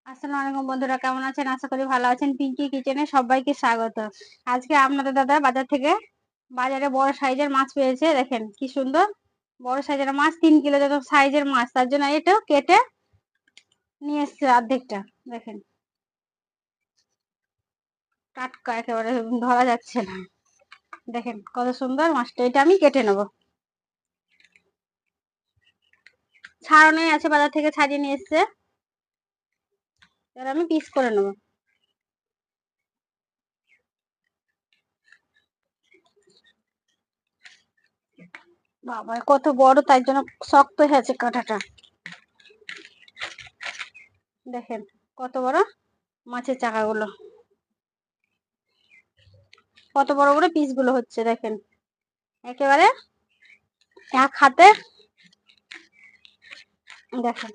আসসালামু আলাইকুম বন্ধুরা, কেমন আছেন? আশা করি ভালো আছেন। পিঙ্কি কিচেনে সবাইকে স্বাগত। আজকে আপনাদের দাদা বাজারে বড় সাইজের মাছ পেয়েছে। দেখেন কি সুন্দর বড় সাইজের মাছ, 3 কিলো যত সাইজের মাছ। তার জন্য এটা কেটে নিয়ে এসছে অর্ধেকটা। দেখেন টাটকা, একেবারে ধরা যাচ্ছে না। দেখেন কত সুন্দর মাছটা। এটা আমি কেটে নেব। ছাড়ানোই আছে, বাজার থেকে ছাড়িয়ে নিয়ে এসছে। এবার আমি পিস করে নেব। বাবা কত বড়, তাই জন্য শক্ত হয়ে আছে কাঁটাটা। দেখেন কত বড় মাছের চাকাগুলো, কত বড় বড় পিস গুলো হচ্ছে। দেখেন একেবারে এক হাতে। দেখেন